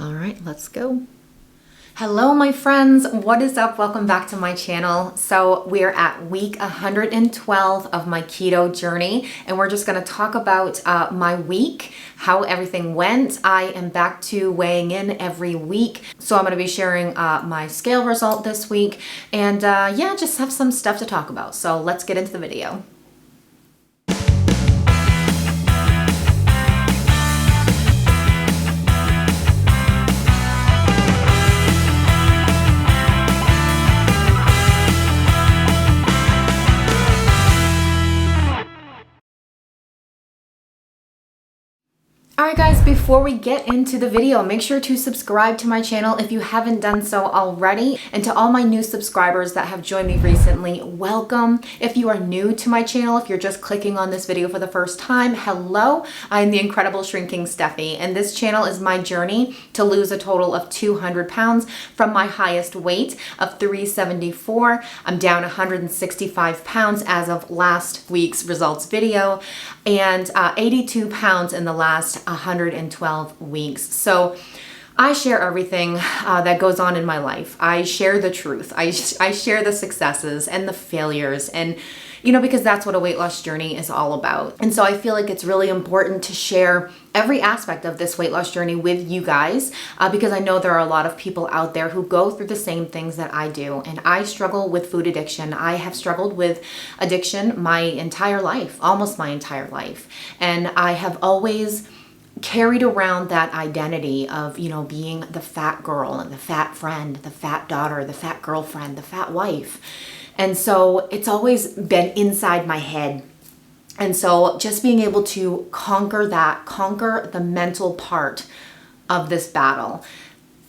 All right, let's go. Hello, my friends. What is up? Welcome back to my channel. So we're at week 112 of my keto journey, and we're just going to talk about my week, how everything went. I am back to weighing in every week. So I'm going to be sharing my scale result this week, and yeah, just have some stuff to talk about. So let's get into the video. Alright guys, before we get into the video, make sure to subscribe to my channel if you haven't done so already. And to all my new subscribers that have joined me recently, welcome. If you are new to my channel, if you're just clicking on this video for the first time, hello. I'm the incredible shrinking Steffi, and this channel is my journey to lose a total of 200 pounds from my highest weight of 374. I'm down 165 pounds as of last week's results video, and 82 pounds in the last 112 weeks. So I share everything that goes on in my life. I share the truth. I share the successes and the failures, and because that's what a weight loss journey is all about. And so I feel like it's really important to share every aspect of this weight loss journey with you guys, because I know there are a lot of people out there who go through the same things that I do. And I struggle with food addiction. I have struggled with addiction my entire life, almost my entire life. And I have always carried around that identity of, being the fat girl and the fat friend, the fat daughter, the fat girlfriend, the fat wife. And so it's always been inside my head. And so just being able to conquer the mental part of this battle,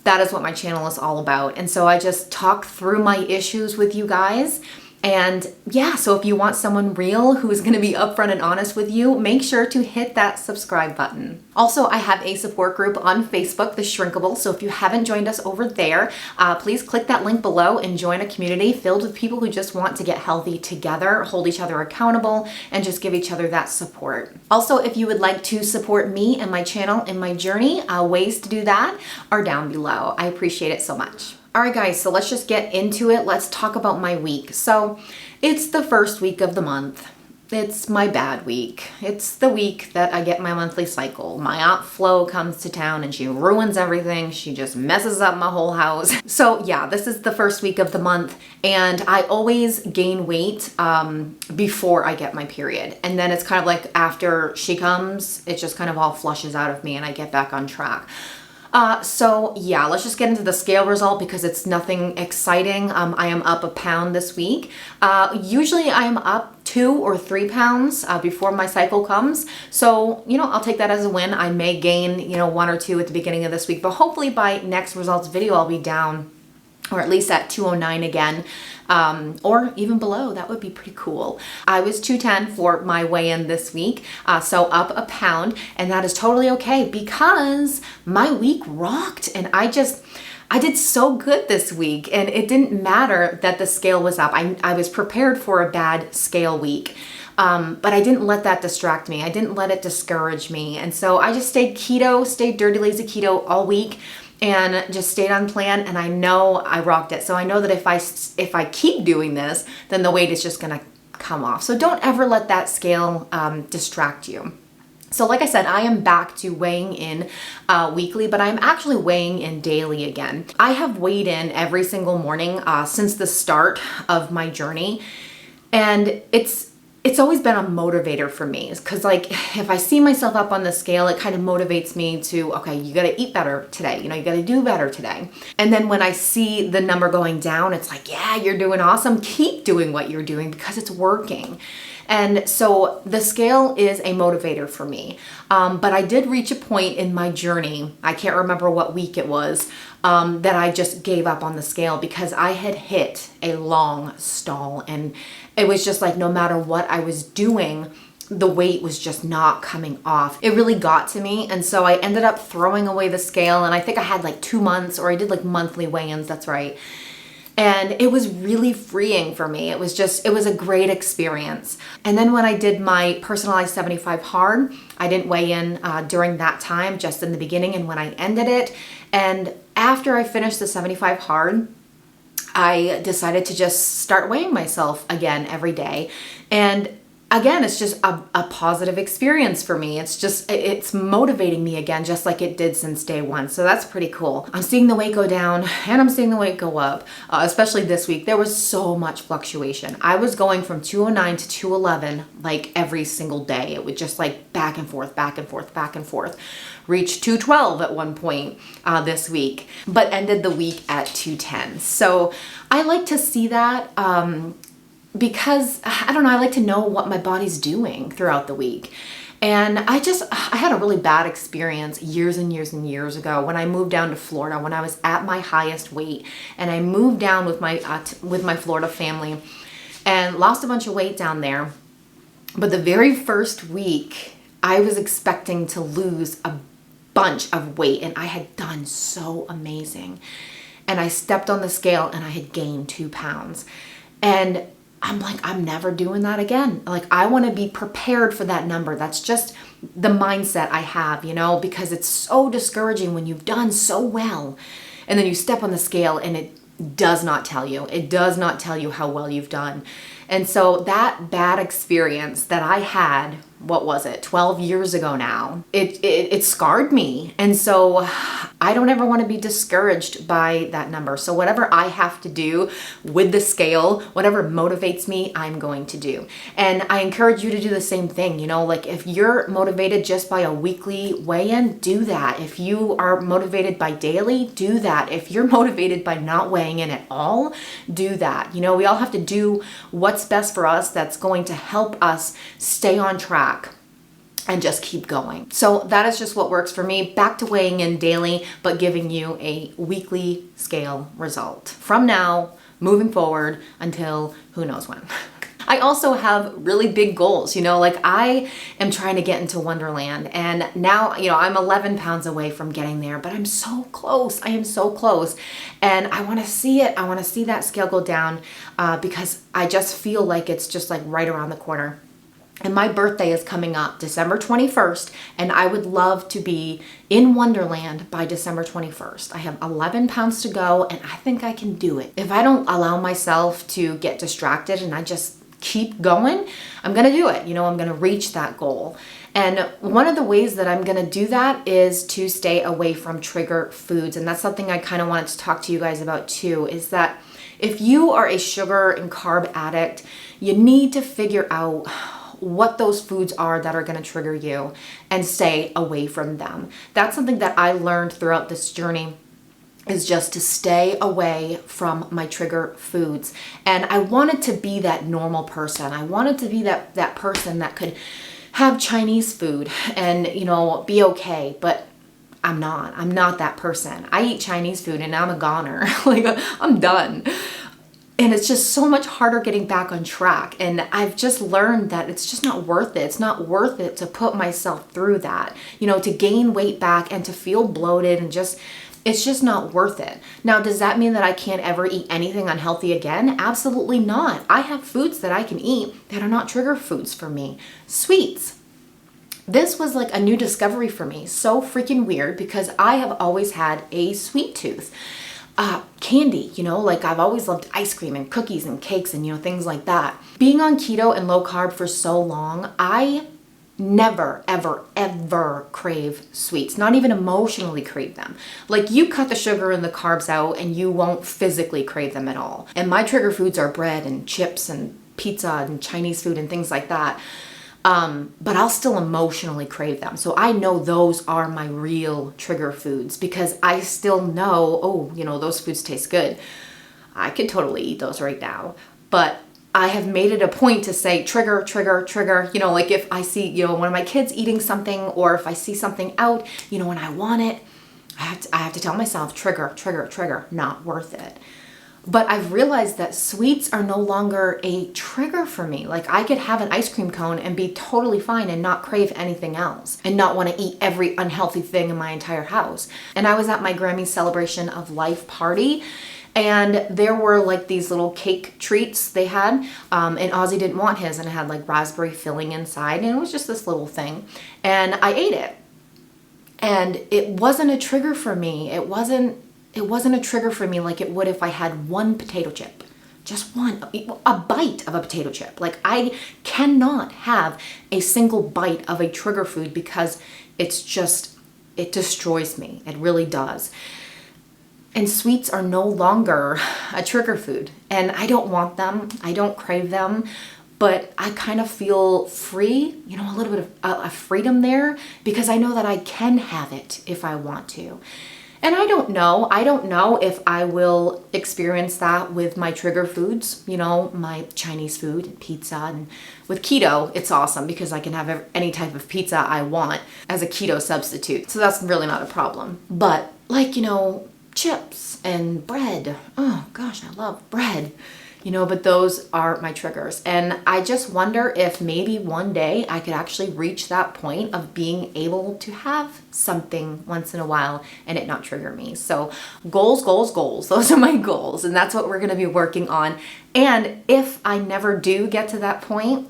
that is what my channel is all about. And so I just talk through my issues with you guys. And yeah, so if you want someone real who is going to be upfront and honest with you, make sure to hit that subscribe button. Also, I have a support group on Facebook, The Shrinkable. So if you haven't joined us over there, please click that link below and join a community filled with people who just want to get healthy together, hold each other accountable, and just give each other that support. Also, if you would like to support me and my channel in my journey, ways to do that are down below. I appreciate it so much. All right, guys, so let's just get into it. Let's talk about my week. So it's the first week of the month. It's my bad week. It's the week that I get my monthly cycle. My Aunt Flo comes to town and she ruins everything. She just messes up my whole house. So yeah, this is the first week of the month, and I always gain weight before I get my period. And then it's kind of like after she comes, it just kind of all flushes out of me and I get back on track. So yeah, let's just get into the scale result because it's nothing exciting. I am up a pound this week. Usually I am up 2 or 3 pounds before my cycle comes. So, I'll take that as a win. I may gain, 1 or 2 at the beginning of this week, but hopefully by next results video, I'll be down, or at least at 209 again, or even below. That would be pretty cool. I was 210 for my weigh-in this week, so up a pound, and that is totally okay because my week rocked, and I did so good this week, and it didn't matter that the scale was up. I was prepared for a bad scale week. But I didn't let that distract me. I didn't let it discourage me. And so I just stayed dirty, lazy keto all week, and just stayed on plan, and I know I rocked it. So I know that if I keep doing this, then the weight is just gonna come off. So don't ever let that scale distract you. So like I said, I am back to weighing in weekly, but I'm actually weighing in daily again. I have weighed in every single morning since the start of my journey, and it's always been a motivator for me, because like if I see myself up on the scale, it kind of motivates me to, okay, you got to eat better today. You got to do better today. And then when I see the number going down, it's like, yeah, you're doing awesome. Keep doing what you're doing because it's working. And so the scale is a motivator for me. But I did reach a point in my journey, I can't remember what week it was, that I just gave up on the scale because I had hit a long stall, and it was just like no matter what I was doing, the weight was just not coming off. It really got to me, and so I ended up throwing away the scale, and I think I had like 2 months, or I did like monthly weigh-ins, that's right. And it was really freeing for me. It was a great experience. And then when I did my personalized 75 hard, I didn't weigh in during that time, just in the beginning and when I ended it. And after I finished the 75 hard, I decided to just start weighing myself again every day. And again, it's just a positive experience for me. It's motivating me again, just like it did since day one. So that's pretty cool. I'm seeing the weight go down and I'm seeing the weight go up, especially this week. There was so much fluctuation. I was going from 209 to 211 like every single day. It would just like back and forth, back and forth, back and forth. Reached 212 at one point this week, but ended the week at 210. So I like to see that because, I don't know, I like to know what my body's doing throughout the week. And I had a really bad experience years and years and years ago when I moved down to Florida, when I was at my highest weight, and I moved down with my Florida family and lost a bunch of weight down there. But the very first week, I was expecting to lose a bunch of weight, and I had done so amazing. And I stepped on the scale and I had gained 2 pounds. And I'm like, I'm never doing that again. Like, I want to be prepared for that number. That's just the mindset I have, because it's so discouraging when you've done so well and then you step on the scale and it does not tell you. It does not tell you how well you've done. And so that bad experience that I had, what was it, 12 years ago now, it scarred me. And so I don't ever want to be discouraged by that number. So whatever I have to do with the scale, whatever motivates me, I'm going to do. And I encourage you to do the same thing. Like if you're motivated just by a weekly weigh-in, do that. If you are motivated by daily, do that. If you're motivated by not weighing in at all, do that. We all have to do what's best for us that's going to help us stay on track and just keep going. So that is just what works for me. Back to weighing in daily, but giving you a weekly scale result from now moving forward until who knows when. I also have really big goals, like I am trying to get into Wonderland, and now, I'm 11 pounds away from getting there, but I'm so close. I am so close, and I want to see it. I want to see that scale go down because I just feel like it's just like right around the corner. And my birthday is coming up December 21st, and I would love to be in Wonderland by December 21st. I have 11 pounds to go, and I think I can do it. If I don't allow myself to get distracted and I just keep going, I'm going to do it. I'm going to reach that goal. And one of the ways that I'm going to do that is to stay away from trigger foods. And that's something I kind of wanted to talk to you guys about too, is that if you are a sugar and carb addict, you need to figure out what those foods are that are going to trigger you and stay away from them. That's something that I learned throughout this journey, is just to stay away from my trigger foods. And I wanted to be that normal person. I wanted to be that person that could have Chinese food and, be okay, but I'm not that person. I eat Chinese food and I'm a goner. Like, I'm done. And it's just so much harder getting back on track. And I've just learned that it's just not worth it. It's not worth it to put myself through that, to gain weight back and to feel bloated and it's just not worth it. Now, does that mean that I can't ever eat anything unhealthy again? Absolutely not. I have foods that I can eat that are not trigger foods for me. Sweets. This was like a new discovery for me. So freaking weird, because I have always had a sweet tooth. Candy, like I've always loved ice cream and cookies and cakes and, things like that. Being on keto and low carb for so long, I never, ever, ever crave sweets, not even emotionally crave them. Like, you cut the sugar and the carbs out and you won't physically crave them at all. And my trigger foods are bread and chips and pizza and Chinese food and things like that. But I'll still emotionally crave them. So I know those are my real trigger foods because I still know, those foods taste good. I could totally eat those right now. But I have made it a point to say trigger, trigger, trigger. Like if I see, one of my kids eating something, or if I see something out, and I want it, I have to tell myself trigger, trigger, trigger, not worth it. But I've realized that sweets are no longer a trigger for me. Like, I could have an ice cream cone and be totally fine and not crave anything else and not want to eat every unhealthy thing in my entire house. And I was at my Grammy Celebration of Life party, And there were like these little cake treats they had, and Ozzy didn't want his, and it had like raspberry filling inside, and it was just this little thing. And I ate it. And it wasn't a trigger for me. It wasn't a trigger for me like it would if I had one potato chip. Just one, a bite of a potato chip. Like, I cannot have a single bite of a trigger food because it's just, it destroys me. It really does. And sweets are no longer a trigger food. And I don't want them. I don't crave them. But I kind of feel free, you know, a little bit of a freedom there, because I know that I can have it if I want to. And I don't know if I will experience that with my trigger foods, you know, my Chinese food, pizza. And with keto, it's awesome because I can have any type of pizza I want as a keto substitute. So that's really not a problem. But like, you know, chips and bread. Oh gosh, I love bread. You know, but those are my triggers. And I just wonder if maybe one day I could actually reach that point of being able to have something once in a while and it not trigger me. So goals, goals, goals. Those are my goals. And that's what we're going to be working on. And if I never do get to that point,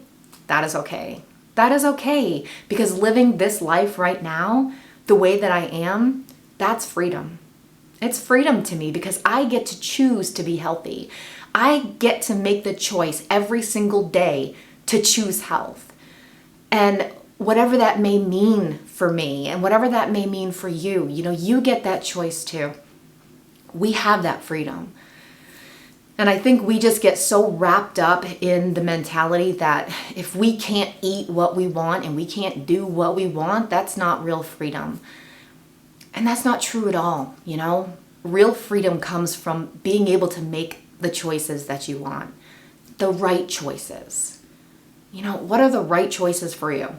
that is okay. That is okay. Because living this life right now, the way that I am, that's freedom. It's freedom to me because I get to choose to be healthy. I get to make the choice every single day to choose health. And whatever that may mean for me and whatever that may mean for you, you know, you get that choice too. We have that freedom. And I think we just get so wrapped up in the mentality that if we can't eat what we want and we can't do what we want, that's not real freedom. And that's not true at all, you know? Real freedom comes from being able to make the choices that you want, the right choices. You know, what are the right choices for you?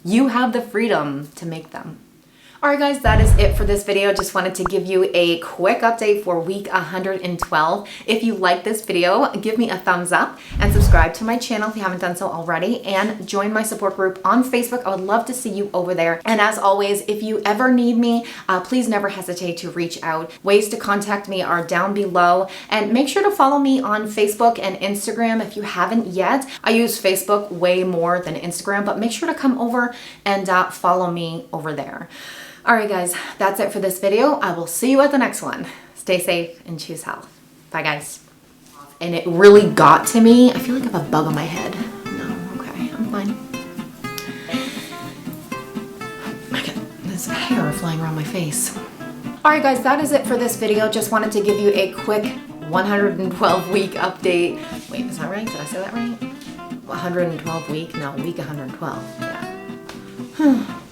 You have the freedom to make them. All right, guys, that is it for this video. Just wanted to give you a quick update for week 112. If you like this video, give me a thumbs up and subscribe to my channel if you haven't done so already, and join my support group on Facebook. I would love to see you over there. And as always, if you ever need me, please never hesitate to reach out. Ways to contact me are down below, and make sure to follow me on Facebook and Instagram if you haven't yet. I use Facebook way more than Instagram, but make sure to come over and follow me over there. All right, guys, that's it for this video. I will see you at the next one. Stay safe and choose health. Bye, guys. And it really got to me. I feel like I have a bug on my head. No, okay, I'm fine. I got this hair flying around my face. All right, guys, that is it for this video. Just wanted to give you a quick 112 week update. Wait, is that right? Did I say that right? 112 week? No, week 112. Yeah.